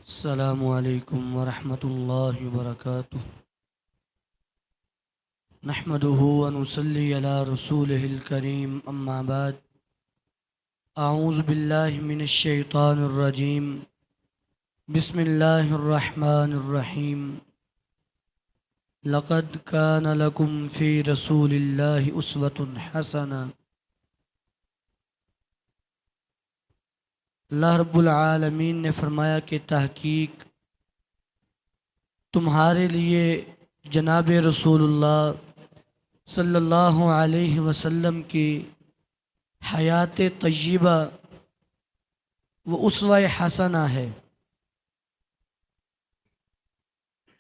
السلام علیکم ورحمۃ اللہ وبرکاتہ۔ نحمده ونصلی علی رسولہ الکریم، اما بعد۔ اعوذ باللہ من الشیطان الرجیم، بسم اللہ الرحمن الرحیم۔ لقد کان لکم فی رسول اللہ اسوۃ حسنہ۔ اللہ رب العالمین نے فرمایا کہ تحقیق تمہارے لیے جناب رسول اللہ صلی اللہ علیہ وسلم کی حیات طیبہ و اسوہ حسنہ ہے۔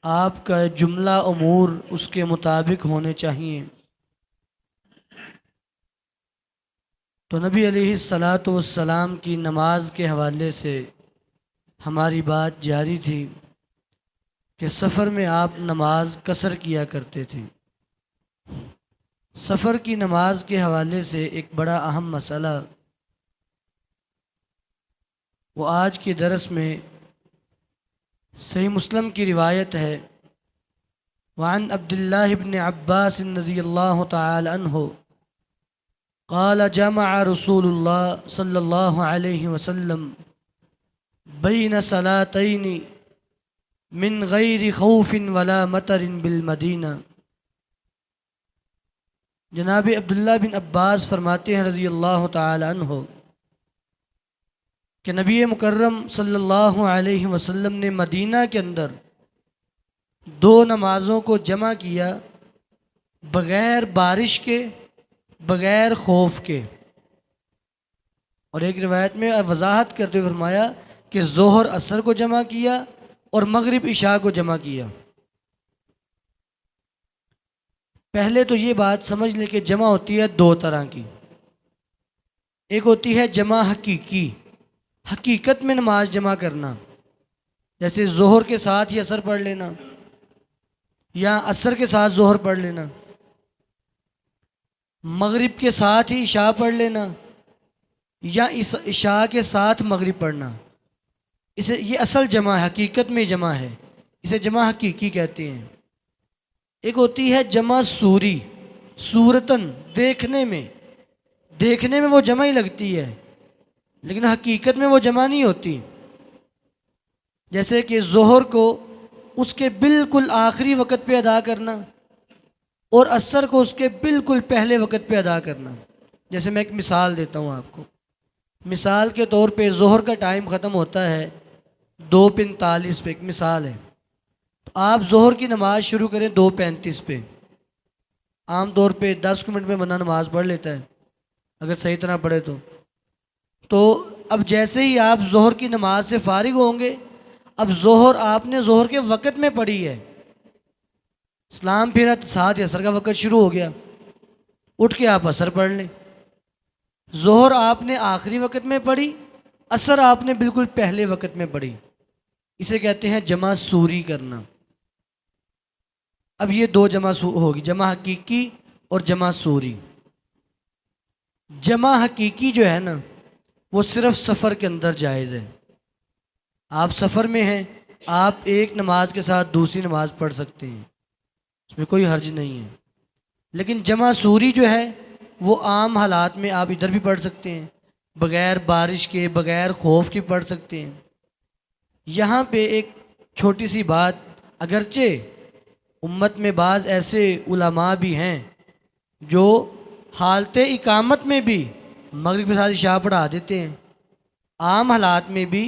آپ کا جملہ امور اس کے مطابق ہونے چاہیے۔ تو نبی علیہ الصلاۃ والسلام کی نماز کے حوالے سے ہماری بات جاری تھی کہ سفر میں آپ نماز قصر کیا کرتے تھے۔ سفر کی نماز کے حوالے سے ایک بڑا اہم مسئلہ وہ آج کے درس میں صحیح مسلم کی روایت ہے۔ وعن عبداللہ بن عباس رضی اللہ تعالی عنہ قال جمع رسول اللہ صلی اللہ علیہ وسلم بین صلاتین من غیر خوف ولا مطر بالمدینہ۔ جناب عبداللہ بن عباس فرماتے ہیں رضی اللہ تعالی عنہ کہ نبی مکرم صلی اللہ علیہ وسلم نے مدینہ کے اندر دو نمازوں کو جمع کیا بغیر بارش کے، بغیر خوف کے۔ اور ایک روایت میں وضاحت کرتے ہوئے فرمایا کہ ظہر عصر کو جمع کیا اور مغرب عشاء کو جمع کیا۔ پہلے تو یہ بات سمجھ لیں کہ جمع ہوتی ہے دو طرح کی۔ ایک ہوتی ہے جمع حقیقی، حقیقت میں نماز جمع کرنا، جیسے ظہر کے ساتھ ہی عصر پڑھ لینا یا عصر کے ساتھ ظہر پڑھ لینا، مغرب کے ساتھ ہی عشاء پڑھ لینا یا عشاء کے ساتھ مغرب پڑھنا۔ یہ اصل جمع ہے، حقیقت میں جمع ہے، اسے جمع حقیقی کہتے ہیں۔ ایک ہوتی ہے جمع صوری، صورتاً دیکھنے میں وہ جمع ہی لگتی ہے لیکن حقیقت میں وہ جمع نہیں ہوتی۔ جیسے کہ ظہر کو اس کے بالکل آخری وقت پہ ادا کرنا اور عصر کو اس کے بالکل پہلے وقت پہ ادا کرنا۔ جیسے میں ایک مثال دیتا ہوں آپ کو۔ مثال کے طور پہ ظہر کا ٹائم ختم ہوتا ہے 2:45 پہ، ایک مثال ہے۔ تو آپ ظہر کی نماز شروع کریں 2:35 پہ۔ عام طور پہ 10 منٹ میں بندہ نماز پڑھ لیتا ہے اگر صحیح طرح پڑھے تو اب جیسے ہی آپ ظہر کی نماز سے فارغ ہوں گے، اب آپ نے ظہر کے وقت میں پڑھی ہے، اسلام پھر ساتھ عصر کا وقت شروع ہو گیا، اٹھ کے آپ عصر پڑھ لیں۔ ظہر آپ نے آخری وقت میں پڑھی، عصر آپ نے بالکل پہلے وقت میں پڑھی۔ اسے کہتے ہیں جمع صوری کرنا۔ اب یہ دو جمع ہوگی، جمع حقیقی اور جمع صوری۔ جمع حقیقی جو ہے نا وہ صرف سفر کے اندر جائز ہے۔ آپ سفر میں ہیں، آپ ایک نماز کے ساتھ دوسری نماز پڑھ سکتے ہیں، اس میں کوئی حرج نہیں ہے۔ لیکن جمع صوری جو ہے وہ عام حالات میں آپ ادھر بھی پڑھ سکتے ہیں، بغیر بارش کے، بغیر خوف کے پڑھ سکتے ہیں۔ یہاں پہ ایک چھوٹی سی بات، اگرچہ امت میں بعض ایسے علماء بھی ہیں جو حالت اقامت میں بھی مغرب کے ساتھ عشاء پڑھا دیتے ہیں، عام حالات میں بھی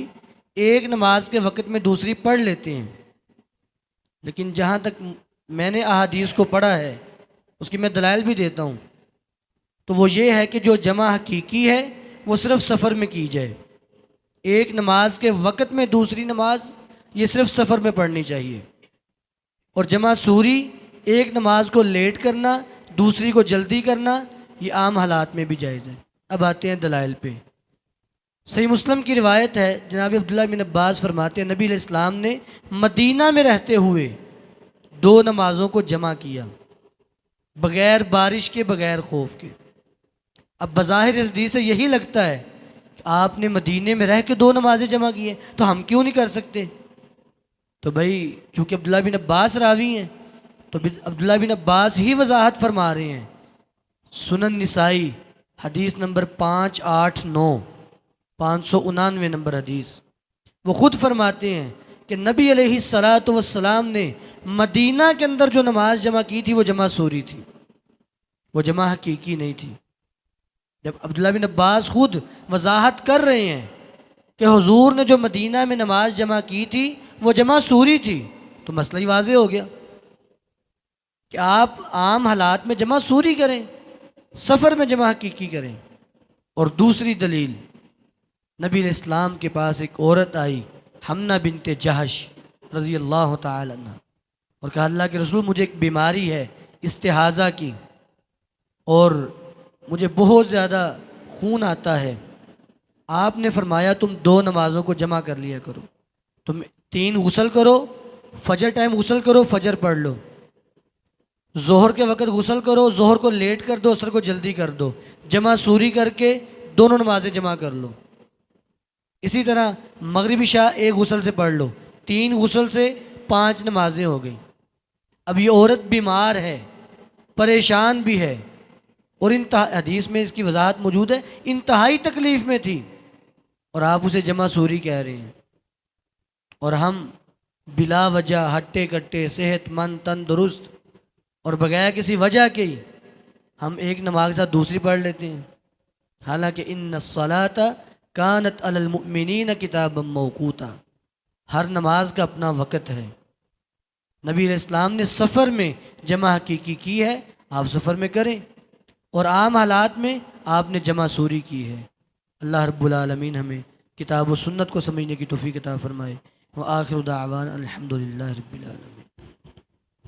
ایک نماز کے وقت میں دوسری پڑھ لیتے ہیں، لیکن جہاں تک میں نے احادیث کو پڑھا ہے اس کی میں دلائل بھی دیتا ہوں، تو وہ یہ ہے کہ جو جمع حقیقی ہے وہ صرف سفر میں کی جائے۔ ایک نماز کے وقت میں دوسری نماز یہ صرف سفر میں پڑھنی چاہیے، اور جمع صوری ایک نماز کو لیٹ کرنا، دوسری کو جلدی کرنا، یہ عام حالات میں بھی جائز ہے۔ اب آتے ہیں دلائل پہ۔ صحیح مسلم کی روایت ہے، جناب عبداللہ بن عباس فرماتے ہیں نبی علیہ السلام نے مدینہ میں رہتے ہوئے دو نمازوں کو جمع کیا بغیر بارش کے، بغیر خوف کے۔ اب بظاہر اس حدیث سے یہی لگتا ہے کہ آپ نے مدینے میں رہ کے دو نمازیں جمع کی ہیں، تو ہم کیوں نہیں کر سکتے؟ تو بھائی چونکہ عبداللہ بن عباس راوی ہیں تو عبداللہ بن عباس ہی وضاحت فرما رہے ہیں. سنن نسائی حدیث نمبر 589، 599 نمبر حدیث. وہ خود فرماتے ہیں کہ نبی علیہ الصلاۃ والسلام نے مدینہ کے اندر جو نماز جمع کی تھی وہ جمع سوری تھی، وہ جمع حقیقی نہیں تھی. جب عبداللہ بن عباس خود وضاحت کر رہے ہیں کہ حضور نے جو مدینہ میں نماز جمع کی تھی وہ جمع سوری تھی، تو مسئلہ ہی واضح ہو گیا کہ آپ عام حالات میں جمع سوری کریں، سفر میں جمع حقیقی کریں. اور دوسری دلیل، نبی علیہ السلام کے پاس ایک عورت آئی، حمنہ بنت جہش رضی اللہ تعالی عنہ، اور کہا اللہ کے رسول مجھے ایک بیماری ہے استحاضہ کی، اور مجھے بہت زیادہ خون آتا ہے. آپ نے فرمایا تم 2 نمازوں کو جمع کر لیا کرو، تم 3 غسل کرو، فجر ٹائم غسل کرو، فجر پڑھ لو، ظہر کے وقت غسل کرو، ظہر کو لیٹ کر دو، عصر کو جلدی کر دو، جمع سوری کر کے دونوں نمازیں جمع کر لو. اسی طرح مغرب عشاء 1 غسل سے پڑھ لو، 3 غسل سے 5 نمازیں ہو گئیں. اب یہ عورت بیمار ہے، پریشان بھی ہے، اور حدیث میں اس کی وضاحت موجود ہے، انتہائی تکلیف میں تھی، اور آپ اسے جمع سوری کہہ رہے ہیں. اور ہم بلا وجہ ہٹے کٹے صحت مند تندرست اور بغیر کسی وجہ کے ہی ہم ایک نماز کے ساتھ دوسری پڑھ لیتے ہیں، حالانکہ ان الصلاۃ کانت علی المؤمنین کتابا موقوتا، ہر نماز کا اپنا وقت ہے. نبی علیہ السلام نے سفر میں جمع حقیقی کی ہے، آپ سفر میں کریں، اور عام حالات میں آپ نے جمع سوری کی ہے. اللہ رب العالمین ہمیں کتاب و سنت کو سمجھنے کی توفیق عطا فرمائے. وآخر دعوانا الحمدللہ رب العالمین.